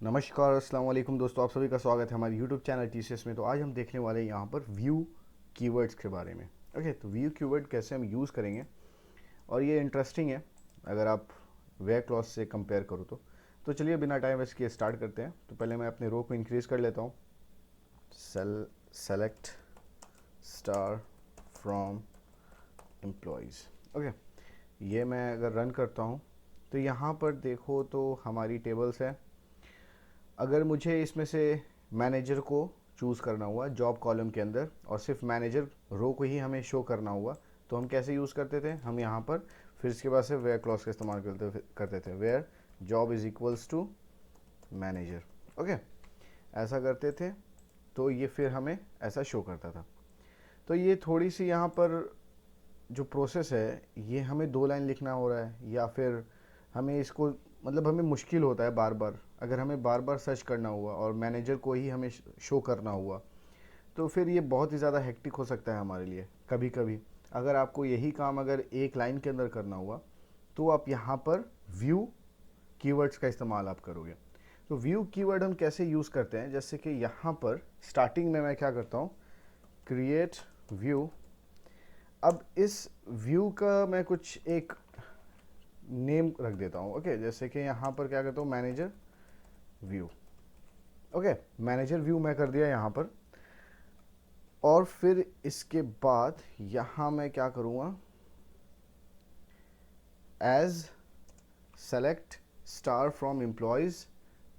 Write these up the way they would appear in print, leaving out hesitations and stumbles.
नमस्कार, अस्सलाम वालेकुम दोस्तों, आप सभी का स्वागत है हमारे यूट्यूब चैनल टीसीएस में। तो आज हम देखने वाले हैं यहाँ पर व्यू कीवर्ड्स के बारे में। ओके, तो व्यू कीवर्ड कैसे हम यूज़ करेंगे और ये इंटरेस्टिंग है अगर आप वेयर क्लॉज से कंपेयर करो तो चलिए बिना टाइम वेस्ट किए स्टार्ट करते हैं। तो पहले मैं अपने रो को इंक्रीज़ कर लेता हूँ। Select star from employees. Okay, ये मैं अगर रन करता हूँ तो यहाँ पर देखो तो हमारी टेबल्स है। अगर मुझे इसमें से मैनेजर को चूज़ करना हुआ जॉब कॉलम के अंदर और सिर्फ मैनेजर रो को ही हमें शो करना हुआ तो हम कैसे यूज़ करते थे, हम यहाँ पर फिर इसके बाद से वेयर क्लॉज का इस्तेमाल करते थे। Where job is equals to manager. Okay, ऐसा करते थे तो ये फिर हमें ऐसा शो करता था। तो ये थोड़ी सी यहाँ पर जो प्रोसेस है ये हमें 2 लाइन लिखना हो रहा है या फिर हमें इसको मतलब हमें मुश्किल होता है बार बार। अगर हमें बार बार सर्च करना हुआ और मैनेजर को ही हमें शो करना हुआ तो फिर ये बहुत ही ज़्यादा हेक्टिक हो सकता है हमारे लिए। कभी कभी अगर आपको यही काम अगर एक लाइन के अंदर करना हुआ तो आप यहाँ पर व्यू कीवर्ड्स का इस्तेमाल आप करोगे। तो व्यू कीवर्ड हम कैसे यूज़ करते हैं, जैसे कि यहाँ पर स्टार्टिंग में मैं क्या करता हूँ, क्रिएट व्यू। अब इस व्यू का मैं कुछ एक नेम रख देता हूँ। ओके, जैसे कि यहाँ पर क्या करता हूँ, manager view. Okay, manager view मैं कर दिया यहाँ पर। और फिर इसके बाद यहाँ मैं क्या करूँगा, as select star from employees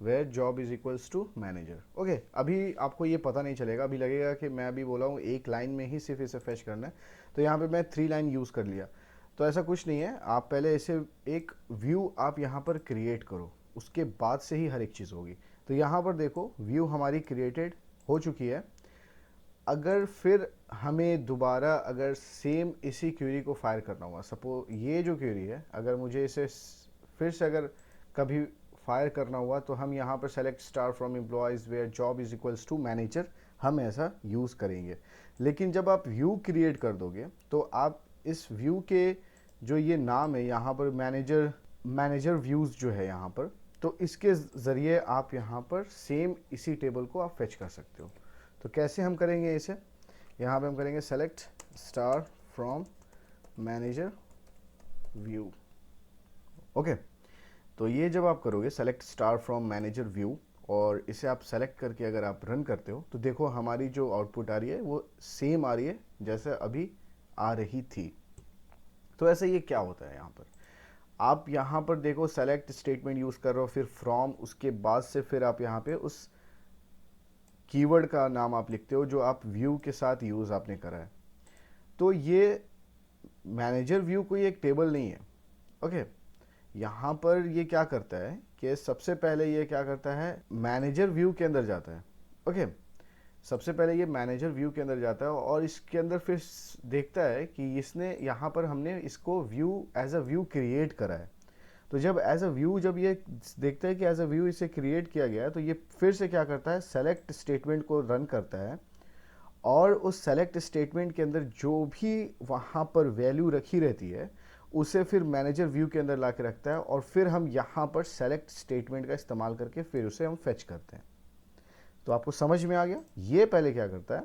where job is equals to manager. Okay, अभी आपको ये पता नहीं चलेगा, अभी लगेगा कि मैं अभी बोला हूँ एक लाइन में ही सिर्फ इसे फैच करना है। तो यहाँ पे मैं 3 लाइन यूज़ कर लिया। तो ऐसा कुछ नहीं है, आप पहले इसे एक व्यू आप यहाँ पर क्रिएट करो, उसके बाद से ही हर एक चीज़ होगी। तो यहाँ पर देखो व्यू हमारी क्रिएटेड हो चुकी है। अगर फिर हमें दोबारा अगर सेम इसी क्वेरी को फायर करना हुआ, सपोज ये जो क्वेरी है अगर मुझे इसे फिर से अगर कभी फायर करना हुआ तो हम यहाँ पर select star from employees where job is equals to manager हम ऐसा यूज़ करेंगे। लेकिन जब आप व्यू क्रिएट कर दोगे तो आप इस व्यू के जो ये नाम है यहाँ पर मैनेजर व्यूज़ जो है यहाँ पर, तो इसके ज़रिए आप यहाँ पर सेम इसी टेबल को आप फेच कर सकते हो। तो कैसे हम करेंगे इसे, यहाँ पे हम करेंगे select star from manager view. Okay, तो ये जब आप करोगे select star from manager view और इसे आप सेलेक्ट करके अगर आप रन करते हो तो देखो हमारी जो आउटपुट आ रही है वो सेम आ रही है जैसे अभी आ रही थी। तो ऐसे ये क्या होता है, यहाँ पर आप यहाँ पर देखो सेलेक्ट स्टेटमेंट यूज़ कर रहे हो, फिर फ्रॉम, उसके बाद से फिर आप यहाँ पे उस कीवर्ड का नाम आप लिखते हो जो आप व्यू के साथ यूज़ आपने करा है। तो ये मैनेजर व्यू कोई एक टेबल नहीं है। ओके, यहाँ पर ये क्या करता है कि सबसे पहले ये क्या करता है, मैनेजर व्यू के अंदर जाता है। ओके, सबसे पहले ये मैनेजर व्यू के अंदर जाता है और इसके अंदर फिर देखता है कि इसने यहाँ पर हमने इसको view as a view create करा है। तो जब एज अ व्यू जब ये देखता है कि एज अ व्यू इसे क्रिएट किया गया है तो ये फिर से क्या करता है, सेलेक्ट स्टेटमेंट को रन करता है और उस सेलेक्ट स्टेटमेंट के अंदर जो भी वहाँ पर वैल्यू रखी रहती है उसे फिर मैनेजर व्यू के अंदर ला के रखता है और फिर हम यहाँ पर सेलेक्ट स्टेटमेंट का इस्तेमाल करके फिर उसे हम फेच करते हैं। तो आपको समझ में आ गया, ये पहले क्या करता है,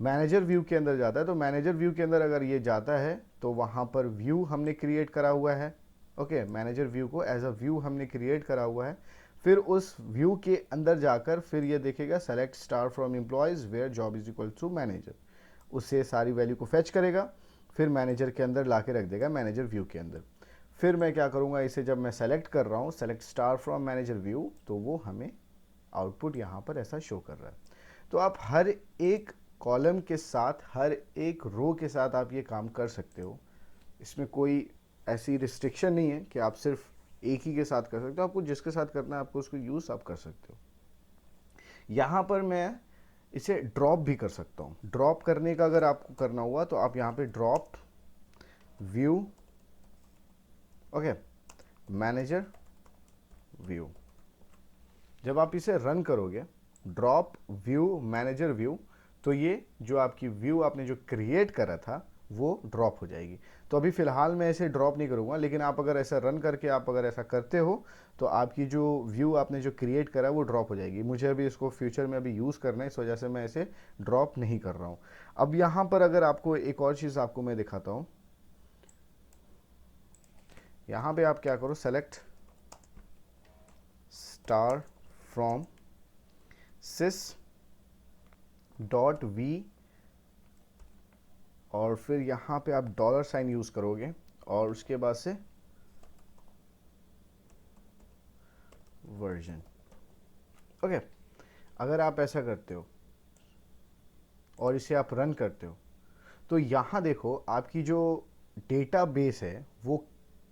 मैनेजर व्यू के अंदर जाता है। तो मैनेजर व्यू के अंदर अगर ये जाता है तो वहाँ पर व्यू हमने क्रिएट करा हुआ है। ओके, मैनेजर व्यू को एज अ व्यू हमने क्रिएट करा हुआ है। फिर उस व्यू के अंदर जाकर फिर ये देखेगा select star from employees where job is equal to manager, उससे सारी वैल्यू को फेच करेगा, फिर मैनेजर के अंदर ला के रख देगा मैनेजर व्यू के अंदर। फिर मैं क्या करूँगा, इसे जब मैं सेलेक्ट कर रहा हूँ select star from manager view, तो वो हमें आउटपुट यहाँ पर ऐसा शो कर रहा है। तो आप हर एक कॉलम के साथ हर एक रो के साथ आप ये काम कर सकते हो। इसमें कोई ऐसी रिस्ट्रिक्शन नहीं है कि आप सिर्फ एक ही के साथ कर सकते हो, आपको जिसके साथ करना है आपको उसको यूज़ आप कर सकते हो। यहाँ पर मैं इसे ड्रॉप भी कर सकता हूँ। ड्रॉप करने का अगर आपको करना हुआ तो आप यहाँ पे drop view, okay, manager view, जब आप इसे रन करोगे ड्रॉप व्यू मैनेजर व्यू, तो ये जो आपकी व्यू आपने जो क्रिएट करा था वो ड्रॉप हो जाएगी। तो अभी फ़िलहाल मैं इसे ड्रॉप नहीं करूँगा, लेकिन आप अगर ऐसा रन करके आप अगर ऐसा करते हो तो आपकी जो व्यू आपने जो क्रिएट करा है वो ड्रॉप हो जाएगी। मुझे अभी इसको फ्यूचर में अभी यूज़ करना है, इस वजह से मैं इसे ड्रॉप नहीं कर रहा हूँ। अब यहाँ पर अगर आपको एक और चीज़ आपको मैं दिखाता हूँ, यहाँ पे आप क्या करो, select star from sys dot V, और फिर यहाँ पे आप डॉलर साइन यूज़ करोगे और उसके बाद से वर्जन। ओके, अगर आप ऐसा करते हो और इसे आप रन करते हो तो यहाँ देखो आपकी जो डेटाबेस है वो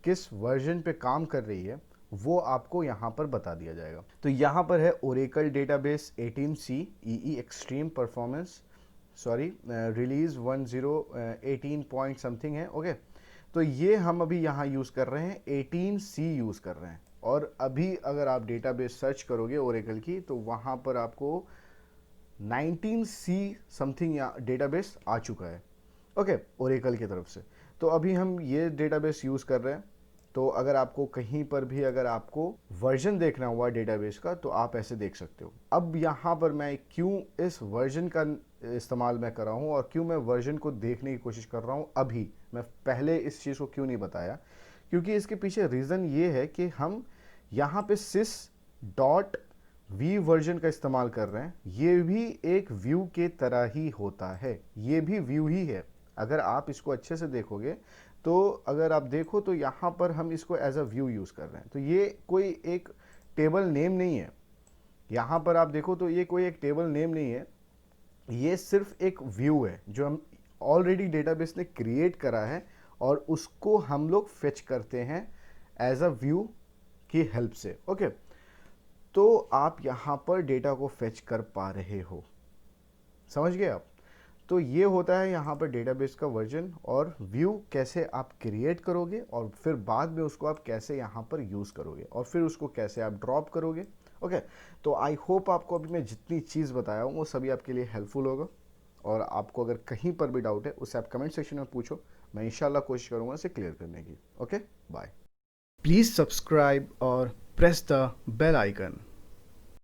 किस वर्जन पे काम कर रही है वो आपको यहाँ पर बता दिया जाएगा। तो यहाँ पर है Oracle database 18C EE extreme performance, sorry release 1018 point something है। ओके, तो ये हम अभी यहाँ यूज़ कर रहे हैं 18C यूज़ कर रहे हैं। और अभी अगर आप डेटाबेस सर्च करोगे ओरेकल की तो वहाँ पर आपको 19C समथिंग या डेटाबेस आ चुका है। ओके, ओरेकल की तरफ से। तो अभी हम ये डेटाबेस यूज़ कर रहे हैं। तो अगर आपको कहीं पर भी अगर आपको वर्जन देखना हुआ डेटाबेस का तो आप ऐसे देख सकते हो। अब यहाँ पर मैं क्यों इस वर्जन का इस्तेमाल मैं कर रहा हूँ और क्यों मैं वर्जन को देखने की कोशिश कर रहा हूँ, अभी मैं पहले इस चीज़ को क्यों नहीं बताया, क्योंकि इसके पीछे रीज़न ये है कि हम यहाँ पे sys डॉट वी वर्जन का इस्तेमाल कर रहे हैं। ये भी एक व्यू के तरह ही होता है, ये भी व्यू ही है। अगर आप इसको अच्छे से देखोगे तो अगर आप देखो तो यहाँ पर हम इसको एज अ व्यू यूज़ कर रहे हैं। तो ये कोई एक टेबल नेम नहीं है, यहाँ पर आप देखो तो ये कोई एक टेबल नेम नहीं है, ये सिर्फ एक व्यू है जो हम ऑलरेडी डेटाबेस ने क्रिएट करा है और उसको हम लोग फेच करते हैं एज अ व्यू की हेल्प से। ओके, तो आप यहाँ पर डेटा को फेच कर पा रहे हो, समझ गए आप। तो ये होता है यहाँ पर डेटाबेस का वर्जन और व्यू कैसे आप क्रिएट करोगे और फिर बाद में उसको आप कैसे यहाँ पर यूज़ करोगे और फिर उसको कैसे आप ड्रॉप करोगे। ओके, तो आई होप आपको अभी मैं जितनी चीज़ बताया हूँ वो सभी आपके लिए हेल्पफुल होगा। और आपको अगर कहीं पर भी डाउट है उसे आप कमेंट सेक्शन में पूछो, मैं इंशाल्लाह कोशिश करूँगा उसे क्लियर करने की। Okay, bye. प्लीज़ सब्सक्राइब और प्रेस द बेल आइकन।